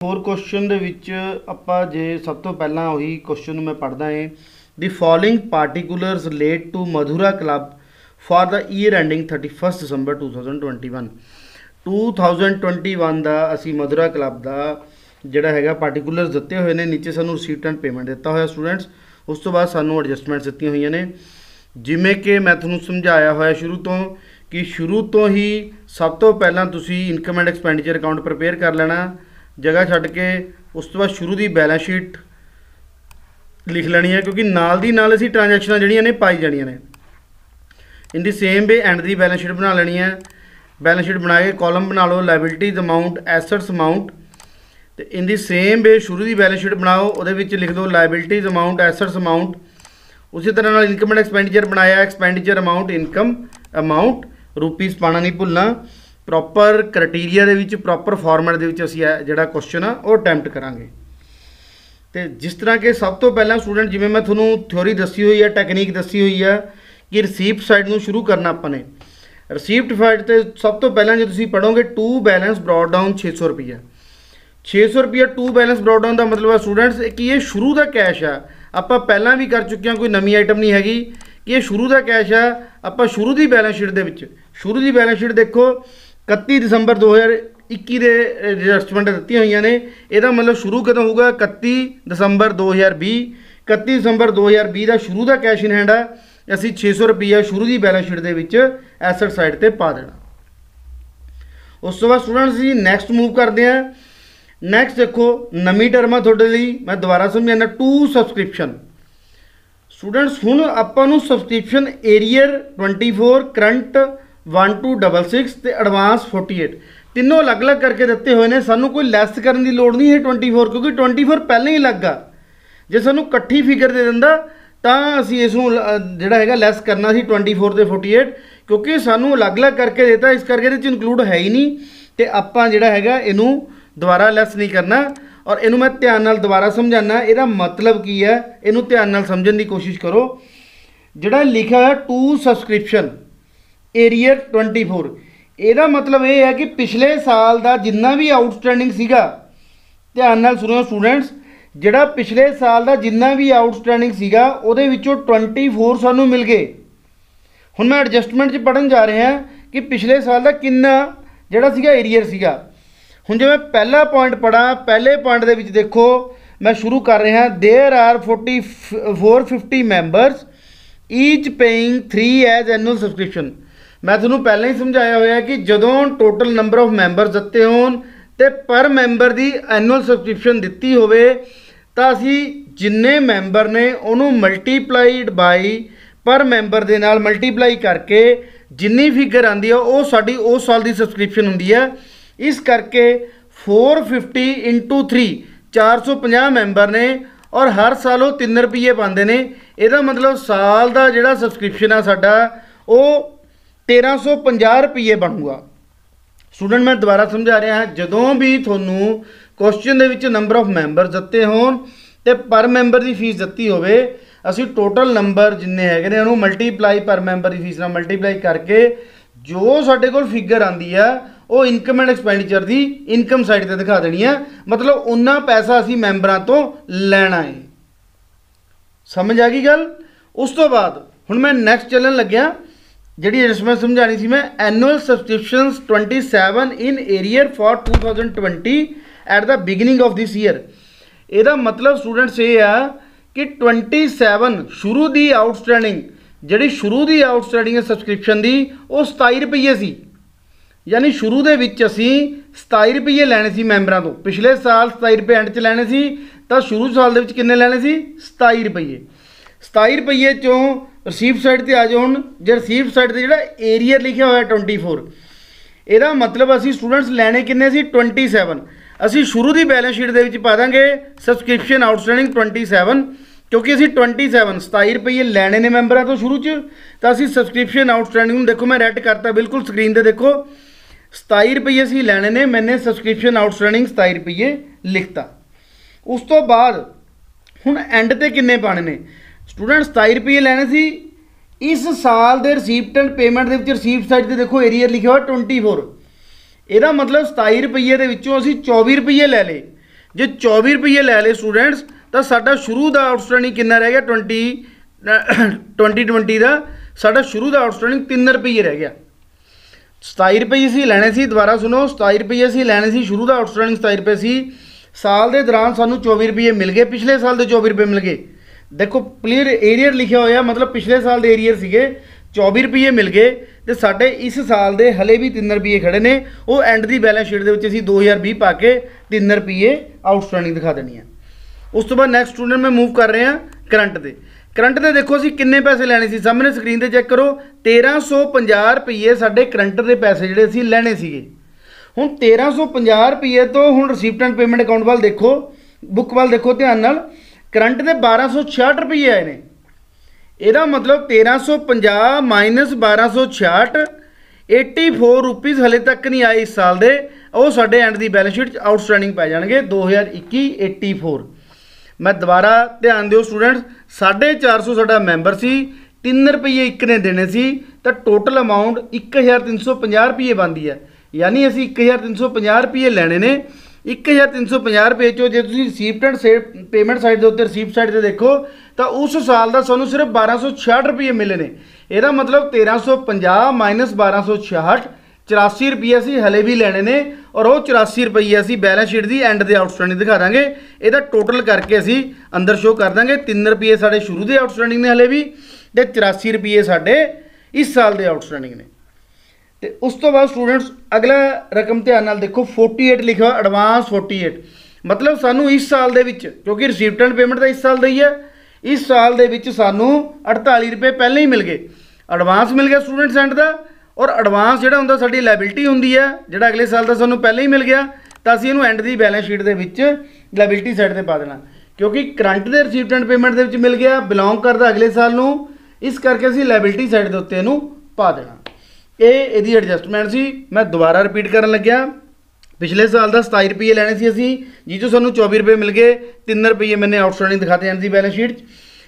Four question ਦੇ ਵਿੱਚ ਆਪਾਂ ਜੇ ਸਭ ਤੋਂ ਪਹਿਲਾਂ ਉਹੀ क्वेश्चन ਨੂੰ मैं पढ़दा है the following particulars relate to Madhura Club for the year ending 31st December 2021 2021 ਦਾ ਅਸੀਂ ਮਧੁਰਾ ਕਲੱਬ ਦਾ ਜਿਹੜਾ ਹੈਗਾ ਪਾਰਟਿਕੂਲਰਸ ਦਿੱਤੇ ਹੋਏ ਨੇ। ਨੀਚੇ ਸਾਨੂੰ ਰਿਸੀਪਟ ਐਂਡ ਪੇਮੈਂਟ ਦਿੱਤਾ ਹੋਇਆ ਸਟੂਡੈਂਟਸ। ਉਸ ਤੋਂ ਬਾਅਦ ਸਾਨੂੰ ਐਡਜਸਟਮੈਂਟਸ ਦਿੱਤੀਆਂ ਹੋਈਆਂ ਨੇ, ਜਿਵੇਂ ਕਿ ਮੈਂ ਤੁਹਾਨੂੰ ਸਮਝਾਇਆ ਹੋਇਆ ਸ਼ੁਰੂ ਤੋਂ ਕਿ ਸ਼ੁਰੂ ਤੋਂ ਹੀ ਸਭ ਤੋਂ ਪਹਿਲਾਂ ਤੁਸੀਂ income and expenditure account prepare ਕਰ ਲੈਣਾ जगह छड्ड के। उस तो बाद शुरू की बैलेंस शीट लिख लैनी है, क्योंकि नाल दी नाल असीं ट्रांजैक्शनां जिहड़ियां ने पाई जाणियां ने। इन दी सेम वे एंड की बैलेंस शीट बना लैनी है। बैलेंस शीट बना के कॉलम बना लो लाइबिलिटीज अमाउंट एसट्स अमाउंट, तो इन दी सेम वे शुरू की बैलेंस शीट बनाओ, उहदे विच लिख दो लाइबिलिटीज अमाउंट एसट्स अमाउंट। उसी तरह नाल इनकम एंड एक्सपेंडिचर बनाया, expenditure amount income amount rupees पाना नहीं भुलना। प्रॉपर क्राइटेरिया दे विच प्रॉपर फॉर्मेट दे विच असीं जिहड़ा क्वेश्चन आ वो अटैम्प्ट करांगे। तो जिस तरह के सब तो पहला स्टूडेंट जिवें मैं तुहानूं थ्योरी दसी हुई है, टैक्नीक दसी हुई है कि रिसीप्ट साइड नूं शुरू करना आपां ने। रिसीप्ट साइड ते सब तो पहला जो तुसीं पढ़ोगे टू बैलेंस ब्रॉड डाउन 600 रुपया 600 रुपया टू बैलेंस ब्रॉड डाउन का मतलब है स्टूडेंट्स कि ये शुरू का कैश आ। आपां पहलां भी कर चुके हैं, कोई नवीं आइटम नहीं हैगी कि ये शुरू का कैश आ। आपां शुरू की बैलेंस शीट दे विच शुरू की बैलेंस शीट देखो 31 दिसंबर 2021 के एडजस्टमेंट दी हुई ने। यदा मतलब शुरू कदों होगा 31 दिसंबर 2020। 31 दिसंबर 2020 का शुरू का कैश इन हैंड आ। असी 600 रुपया शुरू की बैलेंस शीट के एसट साइड पर पा देना। उस तो बाद स्टूडेंट्स जी नैक्सट मूव करते हैं। नैक्सट देखो नवी टर्म थोड़े लिए मैं दोबारा समझाना, टू सबसक्रिप्शन। स्टूडेंट्स हुण आपां नूं सबसक्रिप्शन एरियर 24 करंट 1266 ते एडवांस 48 तीनों अलग अलग करके दिते हुए हैं। सानू कोई लैस करने की लोड़ नहीं है 24, क्योंकि 24 पहले ही लग आ। जे सानू कट्ठी फिगर दे दिंदा तां असीं इस नूं जिहड़ा हैगा लैस करना सी 24 ते 48, क्योंकि सानू अलग अलग करके देता, इस करके इहदे च इनकलूड है ही नहीं। तो आपां जिहड़ा हैगा इहनूं दोबारा लैस नहीं करना। और इहनूं मैं ध्यान नाल दोबारा समझाना, इहदा मतलब की है, इहनूं ध्यान नाल समझण दी कोशिश करो। जिहड़ा लिखा है टू सबसक्रिप्शन एरियर 24, ਇਹਦਾ मतलब ये है कि पिछले साल का जिन्ना भी आउटस्टैंडिंग सीगा, ध्यान नाल सुनो स्टूडेंट्स, जिहड़ा पिछले साल का जिन्ना भी आउटस्टैंडिंग सीगा ਉਹਦੇ ਵਿੱਚੋਂ 24 ਸਾਨੂੰ मिल गए। ਹੁਣ मैं एडजस्टमेंट च पढ़न जा रहे हैं कि पिछले साल का किन्ना जिहड़ा सीगा एरियर सीगा। ਹੁਣ ਜੇ मैं पहला पॉइंट पढ़ा, पहले पॉइंट ਦੇ ਵਿੱਚ देखो मैं शुरू कर रहा there are 450 members each paying 3 as annual subscription. मैं थोनों पहले ही समझाया होया कि जदों टोटल नंबर ऑफ मैंबर्स दिते होण ते पर मैंबर की एनुअल सबसक्रिप्शन दिती होवे तां असीं जिन्ने मैंबर ने उहनूं मल्टीप्लाइड बाई पर मैंबर दे नाल मल्टीप्लाई करके जिन्नी फिगर आंदी है वो साडी उस साल की सबसक्रिप्शन हुंदी है। इस करके 450 इंटू 3 450 मैंबर ने और हर साल वो 3 रुपये पाते हैं। ਇਹਦਾ मतलब साल का जिहड़ा सबसक्रिप्शन आ साडा वो 1350 रुपये बनूगा। स्टूडेंट मैं दोबारा समझा रहा है, जदों भी थोनू क्वेश्चन दे विच नंबर ऑफ मैंबर दिते होण ते पर मैंबर की फीस दिती होवे, असीं टोटल नंबर जिन्ने हैगे ने उहनूं मल्टीप्लाई पर मैंबर की फीस नाल मल्टीप्लाई करके जो साडे कोल फिगर आंदी है वो इनकम एंड एक्सपेंडिचर की इनकम साइड ते दिखा देनी है। मतलब उन्ना पैसा असीं मैंबरां तो लैना है। समझ आ गई गल। उस तो बाद हुण मैं नैक्सट चलन लग्या, जिहड़ी एडजस्टमेंट समझानी सी मैं, annual subscriptions 27 in arrear for 2020 at the beginning of this year. ਇਹਦਾ मतलब स्टूडेंट्स ये आ कि 27 शुरू की आउटस्टैंडिंग जिहड़ी शुरू की आउटस्टैंडिंग सबसक्रिप्शन की वो 27 रुपये सी। यानी शुरू दे विच असीं 27 रुपये लैने सी मैंबरां तो। पिछले साल 27 रुपये एंड च लैने सी, तो शुरू साल दे विच किन्ने लैने सी 27 रुपये। 27 रुपये चों रिसीप्ट साइड पर आ जाओ। हुण जे रिसीप्ट साइड पर जिहड़ा एरियर लिखिया होया 24, ਇਹਦਾ मतलब असीं स्टूडेंट्स लैने किन्ने सी 27। असीं शुरू की बैलेंस शीट दे विच पा दांगे सबसक्रिप्शन आउटस्टैंडिंग 27, क्योंकि असीं 27 रुपये लैने ने मैंबरां तो शुरू च। तो असीं सबसक्रिप्शन आउटस्टैंडिंग देखो मैं रैड करता बिल्कुल स्क्रीन पर देखो, 27 रुपये असीं लैने ने, मैंने सबसक्रिप्शन आउटस्टैंडिंग 27 रुपये लिखता। उस तो बाद हुण एंड ते किन्ने पाने ने स्टूडेंट 27 रुपये लैने सी। इस साल के रिसीप्ट एंड पेमेंट के रिसीप्ट साइड से देखो एरियर लिखा हुआ 24। ਇਹਦਾ मतलब 27 रुपये के 24 रुपये ले ले। जे 24 रुपये लै ले स्टूडेंट्स तो साडा शुरू का आउटस्टैंडिंग कितना रह गया 2020 का साडा शुरू का आउटस्टैंडिंग 3 रुपये रह गया। 27 रुपये असीं लैने सी, दोबारा सुनो 27 रुपये असीं लैने सी, शुरू का आउटस्टैंडिंग 27 रुपये सी। साल के दौरान सानू 24 रुपये मिल गए, पिछले साल के 24 रुपये मिल गए। देखो क्लीयर एरियर लिखा होया, मतलब पिछले साल के एरियर सीगे 24 रुपये मिल गए तो साढ़े इस साल के हले भी 3 रुपये खड़े ने। वो एंड की बैलेंस शीट के असीं 2020 पा के 3 रुपये आउटस्टैंडिंग दिखा देनी है। उस तो बाद नैक्सट स्टूडेंट में मूव कर रहे हैं करंट से। करंट से देखो असीं किन्ने पैसे लैने सी, सामने स्क्रीन पर चैक करो 1350 रुपये साढ़े करंट के पैसे जिहड़े असीं लैने सीगे। हुण 1350 रुपये तो हुण रिसीप्ट एंड पेमेंट अकाउंट वाल देखो, बुक वाल देखो ध्यान नाल, करंट के 1266 रुपये आए ने। ਇਹਦਾ मतलब 1350 माइनस 1266 84 रुपीज़ हले तक नहीं आए इस साल दे। ਉਹ ਸਾਡੇ एंड की बैलेंस शीट आउटस्टैंडिंग पै जाएंगे 2021 84। मैं दोबारा ध्यान दिओ स्टूडेंट्स, 450 साडा मैंबर सी, 3 रुपये एक ने देने सी, तो टोटल अमाउंट 1350 रुपये बनती है। यानी असी 1350 रुपये लैने ने। 1350 रुपये चो जे तुसीं रिसीप्ट एंड पेमेंट साइड के उत्ते रिसीप्ट साइड से देखो तो उस साल का सानू सिर्फ 1266 रुपये मिले ने। यदा मतलब 1350 माइनस 1266 84 रुपये असी हले भी लैने ने, और वो 84 रुपये असी बैलेंस शीट की एंड के आउटस्टैंडिंग दिखा देंगे। यदा टोटल करके असी अंदर शो कर देंगे 3 रुपये साढ़े शुरू के आउटस्टैंडिंग ने हले भी, तो 84 रुपये साढ़े इस साल के आउटस्टैंडिंग ने। तो उस तो बाद स्टूडेंट्स अगला रकम ध्यान नाल देखो 48 लिखा एडवांस 48, मतलब सानू इस साल दे विच, क्योंकि रिसीप्ट एंड पेमेंट तो इस साल दी है, इस साल दे विच सानू 48 रुपये पहले ही मिल गए, एडवांस मिल गया स्टूडेंट्स एंड का। और एडवांस जिहड़ा हुंदा साडी लायबिलिटी हुंदी है, जिहड़ा अगले साल का सानू पहले ही मिल गया, तो असीं इहनूं एंड की बैलेंस शीट दे विच लायबिलिटी साइड ते पा देना, क्योंकि करंट दे रिसीप्ट एंड पेमेंट दे विच मिल गया, बिलोंग करदा अगले साल नूं, इस करके असीं लायबिलिटी साइड दे उत्ते इहनूं पा देना। ये इहदी एडजस्टमेंट सी। मैं दोबारा रिपीट करन लग्या, पिछले साल का 27 रुपये लैने सी असीं, जिस सानू 24 रुपये मिल गए, 3 रुपये मैंने आउटस्टैंडिंग दिखाते एंड की बैलेंस शीट।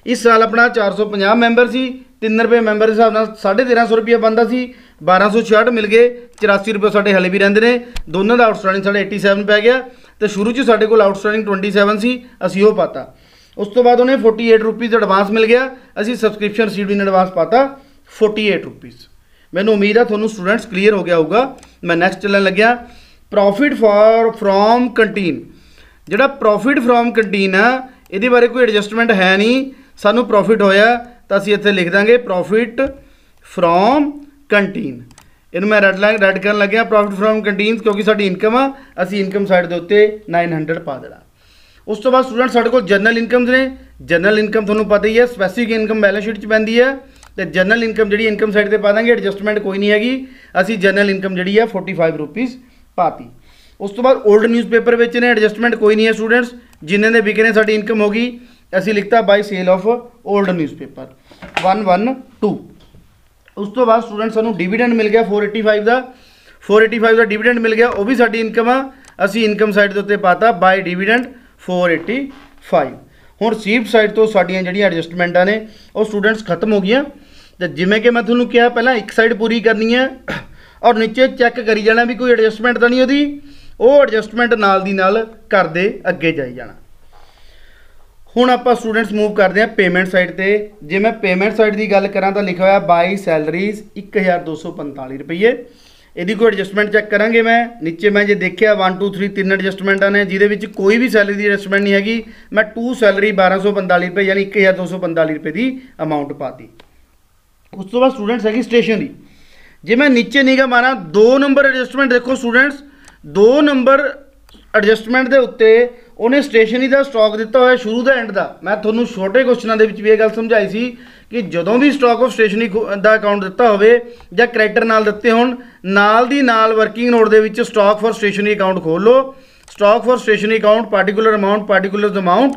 इस साल अपना 450 मैंबर सी, 3 रुपये मैंबर के हिसाब नाल 1350 रुपया बनता सी, 1266 मिल गए, 84 रुपये साढ़े हले भी रहिंदे ने। दोनों का आउटस्टैंडिंग साढ़े 87 पै गया, तो शुरू च साढ़े कोल आउटस्टैंडिंग 27 सी, असीं वो पाता। उस तो बाद उन्हें 48 रुपीज़ एडवांस मिल गया, असीं सबसक्रिप्शन रसीट इन एडवांस पाता 48 रुपीज़। मैंने उम्मीद है थोनू स्टूडेंट्स क्लीयर हो गया होगा। मैं नैक्सट चलन लग्या प्रॉफिट फ्रॉम कंटीन। जिहड़ा प्रॉफिट फ्रॉम कंटीन है, ये बारे कोई एडजस्टमेंट है नहीं, सानू प्रॉफिट होया तो असीं इत्थे लिख देंगे प्रॉफिट फ्रॉम कंटीन। इन्हूं मैं रेड करन लग्या प्रॉफिट फ्रॉम कंटीन, क्योंकि साडी इनकम आ, असीं इनकम साइड के उत्ते 900 पा देना। उस तो बाद स्टूडेंट साडे कोल जनरल इनकम्स ने। जनरल इनकम थोनू पता ही है, स्पैसिफिक इनकम बैलेंस शीट च पैंदी है, तो जनरल इनकम जी इनकम साइड पर पा देंगे, एडजस्टमेंट कोई नहीं हैगी। असी जनरल इनकम जी है 45 रुपीज़ पाती। उस तो बाद ओल्ड न्यूज़पेपर बेचे ने, एडजस्टमेंट कोई नहीं है स्टूडेंट्स, जिन्हें ने बिके ने साडी इनकम होगी, असी लिखता by sale of old newspaper 112। उस तो बाद स्टूडेंट सानू डिविडेंड मिल गया 485 का, 485 का डिविडेंड मिल गया, वो भी साडी इनकम आ, असी इनकम साइड के उत्ते पाता बाय डिविडेंड 485। हुण रिसीप्ट साइड तो साडियां जिहड़ियां एडजस्टमेंटां ने वो स्टूडेंट्स खत्म हो गई। तो जिमें कि मैं तुहानूं कहा पहला एक साइड पूरी करनी है और नीचे चैक करी जाना भी कोई एडजस्टमेंट तो नहीं होती, वो एडजस्टमेंट नाल दी नाल करदे अगे जाई जाना। हुण आपां स्टूडेंट्स मूव करते हैं पेमेंट साइड ते। जे मैं पेमेंट साइड की गल करां तो लिखा हुआ बाई सैलरीज 1245 रुपये। यदि कोई एडजस्टमेंट चैक करांगे, मैं नीचे मैं जे देखिया 1 2 3 3 एडजस्टमेंटां ने, जिहदे विच कोई भी सैलरी की एडजस्टमेंट नहीं हैगी। मैं टू सैलरी 1245 रुपये यानी 1245 रुपये की अमाउंट पाती। उस तो बाद स्टूडेंट्स हैगी स्टेशनरी। जे मैं नीचे निगाह मारा 2 नंबर एडजस्टमेंट देखो स्टूडेंट्स, 2 नंबर एडजस्टमेंट के उत्ते उन्हें स्टेशनरी का स्टॉक दिता हुआ शुरू का एंड का। मैं थोनू छोटे क्वेश्चनों के भी यह गल समझाई सी कि जदों भी स्टॉक ऑफ स्टेशनरी का अकाउंट दिता हो या करैक्टर नाल दिते होण, नाल दी नाल वर्किंग नोट दे विच स्टॉक फॉर स्टेशनरी अकाउंट खोल लो। Stock for stationery account particular amount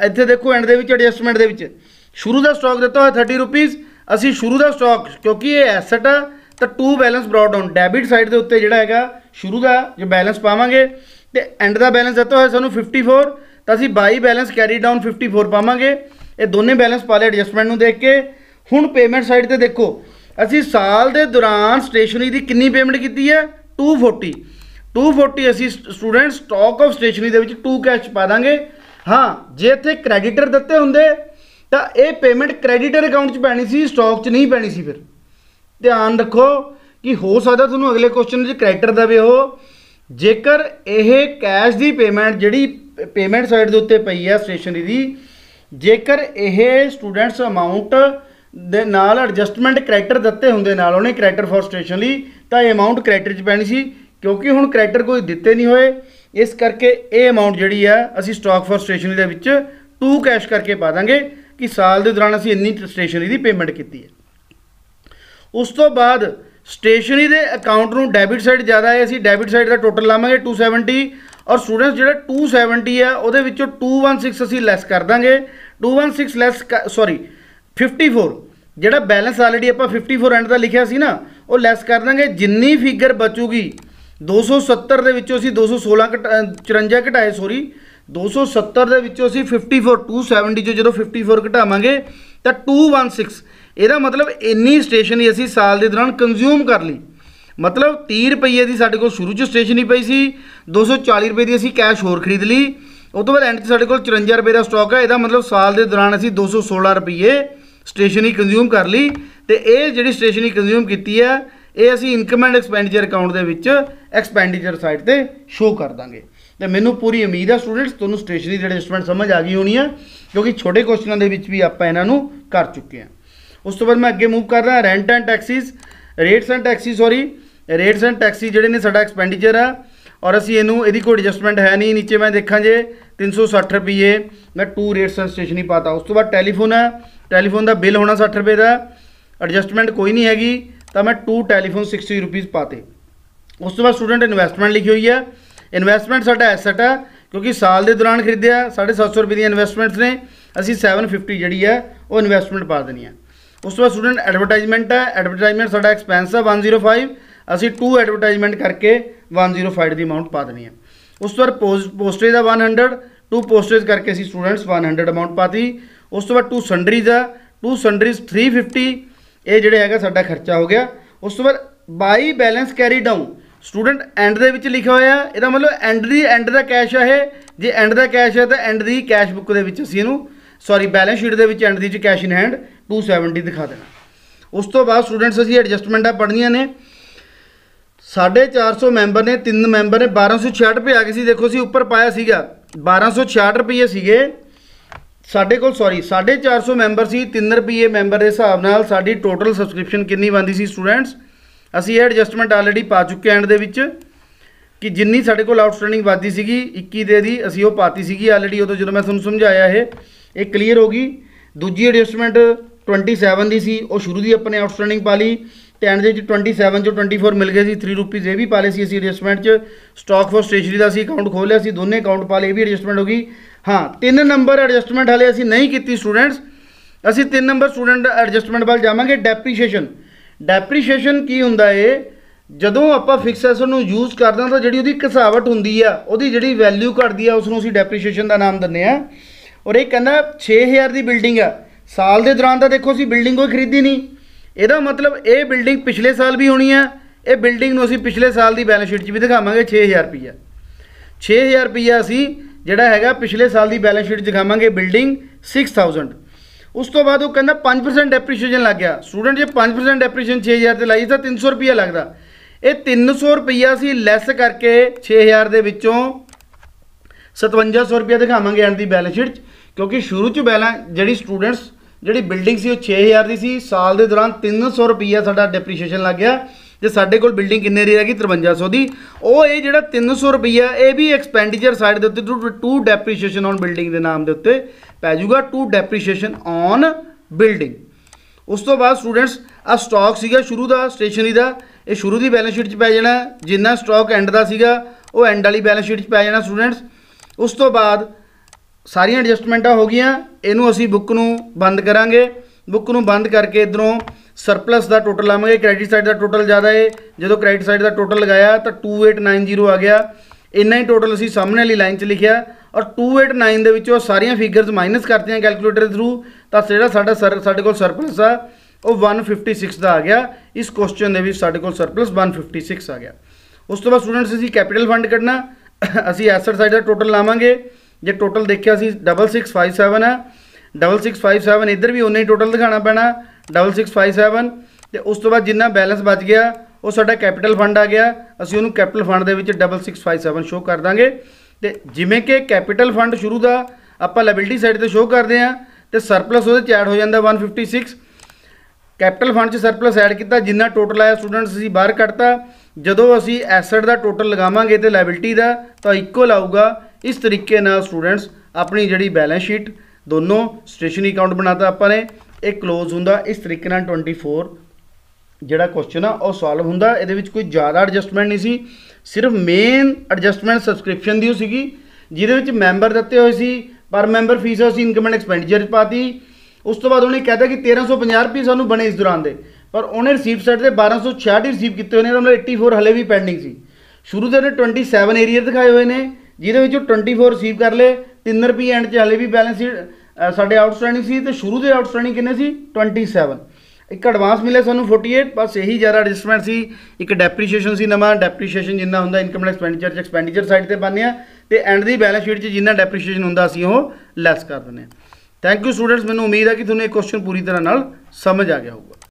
इत्थे देखो एंड दे विच एडजस्टमेंट दे विच शुरू का स्टॉक दिता हुआ 30 रुपीज़। असी शुरू का स्टॉक क्योंकि ये एसट आ तो to balance brought down debit side के उत्ते जिहड़ा हैगा शुरू का जो बैलेंस पावांगे तो एंड का बैलेंस दिता होया सानू 54, तो असी बाई बैलेंस कैरी डाउन 54 पावांगे। ये दोनों बैलेंस पा ले एडजस्टमेंट नूं देख के। हुण पेमेंट साइड ते देखो असी साल के दौरान स्टेशनरी की कितनी पेमेंट की है 240। 240 ਅਸੀਂ ਸਟੂਡੈਂਟ ਸਟਾਕ ਆਫ ਸਟੇਸ਼ਨਰੀ ਦੇ ਵਿੱਚ 2 ਕੈਸ਼ ਪਾ ਦਾਂਗੇ। ਹਾਂ ਜੇ ਇੱਥੇ ਕ੍ਰੈਡੀਟਰ ਦਿੱਤੇ ਹੁੰਦੇ ਤਾਂ ਇਹ ਪੇਮੈਂਟ ਕ੍ਰੈਡੀਟਰ ਅਕਾਊਂਟ 'ਚ ਪੈਣੀ ਸੀ, ਸਟਾਕ 'ਚ ਨਹੀਂ ਪੈਣੀ ਸੀ। ਫਿਰ ਧਿਆਨ ਰੱਖੋ ਕਿ ਹੋ ਸਕਦਾ ਤੁਹਾਨੂੰ ਅਗਲੇ ਕੁਐਸਚਨ 'ਚ ਕ੍ਰੈਡੀਟਰ ਦੇਵੇ ਉਹ। ਜੇਕਰ ਇਹ ਕੈਸ਼ ਦੀ ਪੇਮੈਂਟ ਜਿਹੜੀ ਪੇਮੈਂਟ ਸਾਈਡ ਦੇ ਉੱਤੇ ਪਈ ਹੈ ਸਟੇਸ਼ਨਰੀ ਦੀ, ਜੇਕਰ ਇਹ ਸਟੂਡੈਂਟਸ ਅਮਾਊਂਟ ਦੇ ਨਾਲ ਐਡਜਸਟਮੈਂਟ ਕ੍ਰੈਡੀਟਰ ਦਿੱਤੇ ਹੁੰਦੇ ਨਾਲ ਉਹਨੇ ਕ੍ਰੈਡੀਟਰ ਫॉर ਸਟੇਸ਼ਨਰੀ, ਤਾਂ ਇਹ ਅਮਾਊਂਟ ਕ੍ਰੈਡੀਟਰ 'ਚ ਪੈਣੀ ਸੀ। ਕਿਉਂਕਿ ਹੁਣ ਕ੍ਰੈਡੀਟਰ ਕੋਈ ਦਿੱਤੇ ਨਹੀਂ ਹੋਏ, ਇਸ ਕਰਕੇ ਇਹ ਅਮਾਊਂਟ ਜਿਹੜੀ ਆ ਅਸੀਂ ਸਟਾਕ ਫॉर ਸਟੇਸ਼ਨਰੀ ਦੇ ਵਿੱਚ 2 ਕੈਸ਼ ਕਰਕੇ ਪਾ ਦਾਂਗੇ ਕਿ ਸਾਲ ਦੇ ਦੌਰਾਨ ਅਸੀਂ ਇੰਨੀ ਸਟੇਸ਼ਨਰੀ ਦੀ ਪੇਮੈਂਟ ਕੀਤੀ ਹੈ। ਉਸ ਤੋਂ ਬਾਅਦ ਸਟੇਸ਼ਨਰੀ ਦੇ ਅਕਾਊਂਟ ਨੂੰ ਡੈਬਿਟ ਸਾਈਡ ਜ਼ਿਆਦਾ ਹੈ, ਅਸੀਂ ਡੈਬਿਟ ਸਾਈਡ ਦਾ ਟੋਟਲ ਲਾਵਾਂਗੇ 270। ਔਰ ਸਟੂਡੈਂਟਸ ਜਿਹੜਾ 270 ਆ ਉਹਦੇ ਵਿੱਚੋਂ 216 ਅਸੀਂ ਲੈਸ ਕਰ ਦਾਂਗੇ। 216 ਲੈਸ 54 ਜਿਹੜਾ ਬੈਲੈਂਸ ਆਲਰੇਡੀ ਆਪਾਂ 54 ਐਂਡ ਦਾ ਲਿਖਿਆ ਸੀ ਨਾ, ਉਹ ਲੈਸ ਕਰ ਦਾਂਗੇ। ਜਿੰਨੀ ਫਿਗਰ ਬਚੂਗੀ 270 ਦੇ ਵਿੱਚੋਂ ਅਸੀਂ 254 ਘਟਾਏ 270 ਦੇ ਵਿੱਚੋਂ ਅਸੀਂ 54 270 ਚੋਂ ਜਦੋਂ 54 ਘਟਾਵਾਂਗੇ ਤਾਂ 216। ਇਹਦਾ ਮਤਲਬ ਇੰਨੀ ਸਟੇਸ਼ਨਰੀ ਅਸੀਂ ਸਾਲ ਦੇ ਦੌਰਾਨ ਕੰਜ਼ਿਊਮ ਕਰ ਲਈ। ਮਤਲਬ 30 ਰੁਪਏ ਦੀ ਸਾਡੇ ਕੋਲ ਸ਼ੁਰੂ 'ਚ ਸਟੇਸ਼ਨਰੀ ਪਈ ਸੀ, 240 ਰੁਪਏ ਦੀ ਅਸੀਂ ਕੈਸ਼ ਹੋਰ ਖਰੀਦ ਲਈ। ਉਸ ਤੋਂ ਬਾਅਦ ਐਂਡ 'ਚ ਸਾਡੇ ਕੋਲ 54 ਰੁਪਏ ਦਾ ਸਟਾਕ ਹੈ। ਇਹਦਾ ਮਤਲਬ ਸਾਲ ਦੇ ਦੌਰਾਨ ਅਸੀਂ 216 ਰੁਪਏ ਸਟੇਸ਼ਨਰੀ ਕੰਜ਼ਿਊਮ ਕਰ ਲਈ। ਤੇ ਇਹ ਜਿਹੜੀ ਸਟੇਸ਼ਨਰੀ ਕੰਜ਼ਿਊਮ ਕੀਤੀ ਹੈ ਇਹ ਅਸੀਂ ਇਨਕਮ ਐਂਡ ਐਕਸਪੈਂਡੀਚਰ ਅਕਾਊਂਟ ਦੇ ਵਿੱਚ ਐਕਸਪੈਂਡੀਚਰ ਸਾਈਡ ਤੇ ਸ਼ੋ ਕਰ ਦਾਂਗੇ। ਤੇ ਮੈਨੂੰ ਪੂਰੀ ਉਮੀਦ ਹੈ ਸਟੂਡੈਂਟਸ ਤੁਹਾਨੂੰ ਸਟੇਸ਼ਨਰੀ ਦੀ ਐਡਜਸਟਮੈਂਟ ਸਮਝ ਆ ਗਈ ਹੋਣੀ ਆ, ਕਿਉਂਕਿ ਛੋਟੇ ਕੁਐਸਚਨਾਂ ਦੇ ਵਿੱਚ ਵੀ ਆਪਾਂ ਇਹਨਾਂ ਨੂੰ ਕਰ ਚੁੱਕੇ ਹਾਂ। ਉਸ ਤੋਂ ਬਾਅਦ ਮੈਂ ਅੱਗੇ ਮੂਵ ਕਰ ਰਹਾ rent and Texas, rates and Texas ਜਿਹੜੇ ਨੇ ਸਾਡਾ ਐਕਸਪੈਂਡੀਚਰ ਆ, ਔਰ ਅਸੀਂ ਇਹਦੀ ਕੋਈ ਐਡਜਸਟਮੈਂਟ ਹੈ ਨਹੀਂ। ਨੀਚੇ ਮੈਂ ਦੇਖਾਂ ਜੇ 360 ਰੁਪਏ ਮੈਂ 2 ਰੇਟਸ ਐਂਡ ਸਟੇਸ਼ਨਰੀ ਪਾਤਾ। ਉਸ ਤੋਂ ਬਾਅਦ ਟੈਲੀਫੋਨ ਹੈ, ਟੈਲੀਫੋਨ ਦਾ ਬਿੱਲ ਹੋਣਾ 60 ਰੁਪਏ ਦਾ, ਐਡਜਸਟਮੈਂਟ ਕੋਈ ਨਹੀਂ ਹੈਗੀ, ਤਾਂ ਮੈਂ 2 ਟੈਲੀਫੋਨ 60 ਰੁਪੀज़ ਪਾਤੇ। ਉਸ ਤੋਂ ਬਾਅਦ ਸਟੂਡੈਂਟ ਇਨਵੈਸਟਮੈਂਟ ਲਿਖੀ ਹੋਈ ਹੈ। ਇਨਵੈਸਟਮੈਂਟ ਸਾਡਾ ਐਸੈਟ ਆ, ਕਿਉਂਕਿ ਸਾਲ ਦੇ ਦੌਰਾਨ ਖਰੀਦਿਆ 750 ਰੁਪਏ ਦੀਆਂ ਇਨਵੈਸਟਮੈਂਟਸ ਨੇ, ਅਸੀਂ 750 ਜਿਹੜੀ ਹੈ ਉਹ ਇਨਵੈਸਟਮੈਂਟ ਪਾ ਦੇਣੀ ਹੈ। ਉਸ ਤੋਂ ਬਾਅਦ ਸਟੂਡੈਂਟ ਐਡਵਰਟਾਈਜ਼ਮੈਂਟ ਹੈ, ਐਡਵਰਟਾਈਜ਼ਮੈਂਟ ਸਾਡਾ ਐਕਸਪੈਂਸ ਹੈ 105, ਅਸੀਂ 2 ਐਡਵਰਟਾਈਜ਼ਮੈਂਟ ਕਰਕੇ 105 ਦੀ ਅਮਾਊਂਟ ਪਾ ਦੇਣੀ ਹੈ। ਉਸ ਤੋਂ ਬਾਅਦ ਪੋਸਟੇਜ ਦਾ 100, 2 ਪੋਸਟੇਜ ਕਰਕੇ ਅਸੀਂ ਸਟੂਡੈਂਟਸ 100 ਅਮਾਊਂਟ ਪਾਤੀ। ਉਸ ਤੋਂ ਬਾਅਦ 2 ਸੰਡਰੀਜ਼ ਆ, 2 ਸੰਡਰੀਜ਼ 350, ਇਹ ਜਿਹੜੇ ਹੈਗਾ ਸਾਡਾ ਖਰਚਾ ਹੋ ਗਿਆ। ਉਸ ਤੋਂ ਬਾਅਦ by balance carry down, student end ਦੇ ਵਿੱਚ ਲਿਖਿਆ ਹੋਇਆ, ਇਹਦਾ ਮਤਲਬ ਐਂਡ ਦਾ ਕੈਸ਼ ਹੈ ਇਹ। ਜੇ ਐਂਡ ਦਾ ਕੈਸ਼ ਹੈ ਤਾਂ ਐਂਡ ਦੀ ਕੈਸ਼ ਬੁੱਕ ਦੇ ਵਿੱਚ ਅਸੀਂ ਇਹਨੂੰ ਬੈਲੈਂਸ ਸ਼ੀਟ ਦੇ ਵਿੱਚ and the cash in hand 270 ਦਿਖਾ ਦੇਣਾ। ਉਸ ਤੋਂ ਬਾਅਦ ਸਟੂਡੈਂਟਸ ਅਸੀਂ ਐਡਜਸਟਮੈਂਟਾਂ ਪੜ੍ਹਨੀਆਂ ਨੇ। 450 ਮੈਂਬਰ ਨੇ, 3 ਮੈਂਬਰ ਨੇ, 1266 ਰੁਪਏ ਆ ਗਏ ਸੀ। ਦੇਖੋ ਅਸੀਂ ਉੱਪਰ ਪਾਇਆ ਸੀਗਾ 1266 ਰੁਪਏ ਸੀਗੇ ਸਾਡੇ ਕੋਲ, 450 ਮੈਂਬਰ ਸੀ, 3 ਰੁਪਏ ਮੈਂਬਰ ਦੇ ਹਿਸਾਬ ਨਾਲ ਸਾਡੀ ਟੋਟਲ ਸਬਸਕ੍ਰਿਪਸ਼ਨ ਕਿੰਨੀ ਬਣਦੀ ਸੀ ਸਟੂਡੈਂਟਸ। ਅਸੀਂ ਇਹ ਐਡਜਸਟਮੈਂਟ ਆਲਰੇਡੀ ਪਾ ਚੁੱਕੇ ਐਂਡ ਦੇ ਵਿੱਚ ਕਿ ਜਿੰਨੀ ਸਾਡੇ ਕੋਲ ਆਊਟਸਟੈਂਡਿੰਗ ਵੱਧਦੀ ਸੀਗੀ 21 ਦੇ ਦੀ ਅਸੀਂ ਉਹ ਪਾਤੀ ਸੀਗੀ ਆਲਰੇਡੀ, ਉਦੋਂ ਜਦੋਂ ਮੈਂ ਤੁਹਾਨੂੰ ਸਮਝਾਇਆ ਇਹ ਕਲੀਅਰ ਹੋ ਗਈ। ਦੂਜੀ ਐਡਜਸਟਮੈਂਟ 27 ਦੀ ਸੀ, ਉਹ ਸ਼ੁਰੂ ਦੀ ਆਪਣੇ ਆਊਟਸਟੈਂਡਿੰਗ ਪਾ ਲਈ ਤੇ ਐਂਡ ਦੇ ਵਿੱਚ 27 ਚੋਂ 24 ਮਿਲ ਗਏ ਸੀ, 3 ਰੁਪੀਜ਼ ਇਹ ਵੀ ਪਾ ਲਏ ਸੀ ਅਸੀਂ ਐਡਜਸਟਮੈਂਟ 'ਚ। ਸਟਾਕ ਫॉर ਸਟੇਸ਼ਨਰੀ ਦਾ ਅਸੀਂ ਅਕਾਊਂਟ ਖੋਲ੍ਹ ਲਿਆ ਸੀ, ਦੋਨੇ ਅਕਾਊਂਟ ਪਾ ਲਏ, ਇਹ ਵੀ ਐਡਜਸਟਮੈਂਟ ਹੋ ਗਈ। ਹਾਂ 3 ਨੰਬਰ ਐਡਜਸਟਮੈਂਟ ਹਾਲੇ ਅਸੀਂ ਨਹੀਂ ਕੀਤੀ ਸਟੂਡੈਂਟਸ। ਅਸੀਂ 3 ਨੰਬਰ ਸਟੂਡੈਂਟ ਐਡਜਸਟਮੈਂਟ ਵੱਲ ਜਾਵਾਂਗੇ। ਡੈਪਰੀਸ਼ੀਏਸ਼ਨ ਕੀ ਹੁੰਦਾ ਏ, ਜਦੋਂ ਆਪਾਂ ਫਿਕਸ ਐਸਟ ਨੂੰ ਯੂਜ਼ ਕਰਦੇ ਹਾਂ ਤਾਂ ਜਿਹੜੀ ਉਹਦੀ ਘਸਾਵਟ ਹੁੰਦੀ ਆ, ਉਹਦੀ ਜਿਹੜੀ ਵੈਲਿਊ ਘਟਦੀ ਆ, ਉਸ ਨੂੰ ਅਸੀਂ ਡੈਪਰੀਸ਼ੀਏਸ਼ਨ ਦਾ ਨਾਮ ਦਿੰਦੇ ਆ। ਔਰ ਇਹ ਕਹਿੰਦਾ 6000 ਦੀ ਬਿਲਡਿੰਗ ਆ, ਸਾਲ ਦੇ ਦੌਰਾਨ ਤਾਂ ਦੇਖੋ ਅਸੀਂ ਬਿਲਡਿੰਗ ਕੋਈ ਖਰੀਦੀ ਨਹੀਂ, ਇਹਦਾ ਮਤਲਬ ਇਹ ਬਿਲਡਿੰਗ ਪਿਛਲੇ ਸਾਲ ਵੀ ਹੋਣੀ ਆ। ਇਹ ਬਿਲਡਿੰਗ ਨੂੰ ਅਸੀਂ ਪਿਛਲੇ ਸਾਲ ਦੀ ਬੈਲੈਂਸ ਸ਼ੀਟ 'ਚ ਵੀ ਦਿਖਾਵਾਂਗੇ 6000 ਰੁਪਈਆ। 6000 ਰੁਪਈਆ ਅਸੀਂ ਜਿਹੜਾ ਹੈਗਾ ਪਿਛਲੇ ਸਾਲ ਦੀ ਬੈਲੈਂਸ ਸ਼ੀਟ 'ਚ ਦਿਖਾਵਾਂਗੇ ਬਿਲਡਿੰਗ 6000। ਉਸ ਤੋਂ ਬਾਅਦ ਉਹ ਕਹਿੰਦਾ 5% ਡੈਪਰੀਸ਼ੀਏਸ਼ਨ ਲੱਗ ਗਿਆ। ਸਟੂਡੈਂਟ ਜੇ 5% ਡੈਪਰੀਸ਼ੀਏਸ਼ਨ 6000 ਤੇ ਲਾਈ ਤਾਂ 300 ਰੁਪਈਆ ਲੱਗਦਾ। ਇਹ 300 ਰੁਪਈਆ ਅਸੀਂ ਲੈਸ ਕਰਕੇ 6000 ਦੇ ਵਿੱਚੋਂ 5700 ਰੁਪਈਆ ਦਿਖਾਵਾਂਗੇ ਐਂਡ ਦੀ ਬੈਲੈਂਸ ਸ਼ੀਟ 'ਚ, ਕਿਉਂਕਿ ਸ਼ੁਰੂ 'ਚ ਜਿਹੜੀ ਸਟੂਡੈਂਟਸ ਜਿਹੜੀ ਬਿਲਡਿੰਗ ਸੀ ਉਹ 6000 ਦੀ ਸੀ, ਸਾਲ ਦੇ ਦੌਰਾਨ 300 ਰੁਪਈਆ ਸਾਡਾ ਡੈਪਰੀਸ਼ੀਏਸ਼ਨ ਲੱਗ ਗਿਆ। ਜੇ ਸਾਡੇ ਕੋਲ ਬਿਲਡਿੰਗ ਕਿੰਨੇ ਦੀ ਹੈਗੀ 5300 ਦੀ, ਉਹ ਇਹ ਜਿਹੜਾ 300 ਰੁਪਈਆ ਇਹ ਵੀ ਐਕਸਪੈਂਡੀਚਰ ਸਾਈਡ ਦੇ ਉੱਤੇ ਟੂ ਡੈਪਰੀਸ਼ੀਏਸ਼ਨ ਔਨ ਬਿਲਡਿੰਗ ਦੇ ਨਾਮ ਦੇ ਉੱਤੇ ਪੈ ਜਾਊਗਾ, ਟੂ ਡੈਪਰੀਸ਼ੀਏਸ਼ਨ ਔਨ ਬਿਲਡਿੰਗ। ਉਸ ਤੋਂ ਬਾਅਦ ਸਟੂਡੈਂਟਸ ਆ ਸਟਾਕ ਸੀਗਾ ਸ਼ੁਰੂ ਦਾ ਸਟੇਸ਼ਨਰੀ ਦਾ, ਇਹ ਸ਼ੁਰੂ ਦੀ ਬੈਲੈਂਸ ਸ਼ੀਟ 'ਚ ਪੈ ਜਾਣਾ। ਜਿੰਨਾ ਸਟਾਕ ਐਂਡ ਦਾ ਸੀਗਾ ਉਹ ਐਂਡ ਵਾਲੀ ਬੈਲੈਂਸ ਸ਼ੀਟ 'ਚ ਪੈ ਜਾਣਾ ਸਟੂਡੈਂਟਸ। ਉਸ ਤੋਂ ਬਾਅਦ ਸਾਰੀਆਂ ਐਡਜਸਟਮੈਂਟਾਂ ਹੋ ਗਈਆਂ, ਇਹਨੂੰ ਅਸੀਂ ਬੁੱਕ ਨੂੰ ਬੰਦ ਕਰਾਂਗੇ। ਬੁੱਕ ਨੂੰ ਬੰਦ ਕਰਕੇ ਇੱਧਰੋਂ ਸਰਪਲਸ ਦਾ ਟੋਟਲ ਲਾਵਾਂਗੇ। ਕ੍ਰੈਡਿਟ ਸਾਈਡ ਦਾ ਟੋਟਲ ਜ਼ਿਆਦਾ ਹੈ, ਜਦੋਂ ਕ੍ਰੈਡਿਟ ਸਾਈਡ ਦਾ ਟੋਟਲ ਲਗਾਇਆ ਤਾਂ 2890 ਆ ਗਿਆ। ਇੰਨਾ ਹੀ ਟੋਟਲ ਅਸੀਂ ਸਾਹਮਣੇ ਵਾਲੀ ਲਾਈਨ 'ਚ ਲਿਖਿਆ, ਔਰ 289 ਦੇ ਵਿੱਚੋਂ ਸਾਰੀਆਂ ਫਿਗਰਸ ਮਾਈਨਸ ਕਰਤੀਆਂ ਕੈਲਕੂਲੇਟਰ ਦੇ ਥਰੂ, ਤਾਂ ਜਿਹੜਾ ਸਾਡੇ ਕੋਲ ਸਰਪਲਸ ਆ ਉਹ 156 ਦਾ ਆ ਗਿਆ। ਇਸ ਕੁਐਸਚਨ ਦੇ ਵਿੱਚ ਸਾਡੇ ਕੋਲ ਸਰਪਲਸ 156 ਆ ਗਿਆ। उस तो बाद स्टूडेंट्स असीं कैपिटल फंड कढ़ना, असीं एसेट साइड का टोटल लावांगे। जे टोटल देखिया असीं 6657 है, 6657 इधर भी उन्ना ही टोटल दिखाना पैना 6657, तो उस तो बाद जिन्ना बैलेंस बच गया वो साडा कैपिटल फंड आ गया, असीं उहनूं कैपिटल फंड दे विच 6657 शो कर दांगे। तो जिमें कि कैपिटल फंड शुरू का आपां लायबिलिटी साइड ते शो करते हैं, तो सरपलस वो ऐड हो जाता 156। कैपिटल फंड च सरपलस ऐड किया, जिन्ना टोटल आया स्टूडेंट्स असीं बाहर कढ़ता। जदों असीं एसेट का टोटल लगावांगे तो लायबिलिटी का तो इक्वल आऊगा। इस तरीके नाल स्टूडेंट्स अपनी जिहड़ी बैलेंस शीट दोनों स्टेशनरी अकाउंट बनाता आपां ने, एक क्लोज हुंदा। इस तरीके नाल 24 जिहड़ा क्वेश्चन आ वो सॉल्व हुंदा। इहदे विच कोई ज़्यादा एडजस्टमेंट नहीं सी, सिर्फ मेन एडजस्टमेंट सबसक्रिप्शन दी सीगी, जिहदे विच मैंबर दित्ते होए सी, पर मैंबर फीस असीं इनकम एंड एक्सपेंडिचर पाती। उस तो बाद उन्हें कहता कि 1350 रुपये सानूं बने इस दौरान दे, पर उन्हें रिसीव साइड से 1266 ही रिसीव किए हुए हैं, मतलब 84 हले भी पेंडिंग सी। शुरू तो उन्हें 27 एरियर दिखाए हुए हैं, जिहदे विचों 24 रिसीव कर ले, 3 रुपये एंड च हले भी बैलेंस साडे आउटस्टैंडिंग सी, तो शुरू के आउटस्टैंडिंग किन्ने सी 27। एक एडवांस मिले सानूं 48, बस यही ज़्यादा एडजस्टमेंट सी। एक डेप्रीशिएशन सी, नवा डेप्रीशिएशन जिन्ना हुंदा income and expenditure expenditure side ते पाने आ, ते एंड दी बैलेंस शीट च जिन्ना डेप्रीशिएशन हुंदा असीं ओह लैस कर दिंदे। थैंक यू स्टूडेंट्स, मैनूं उम्मीद है कि तुहानूं ये क्वेश्चन पूरी तरह नाल समझ आ गया होगा।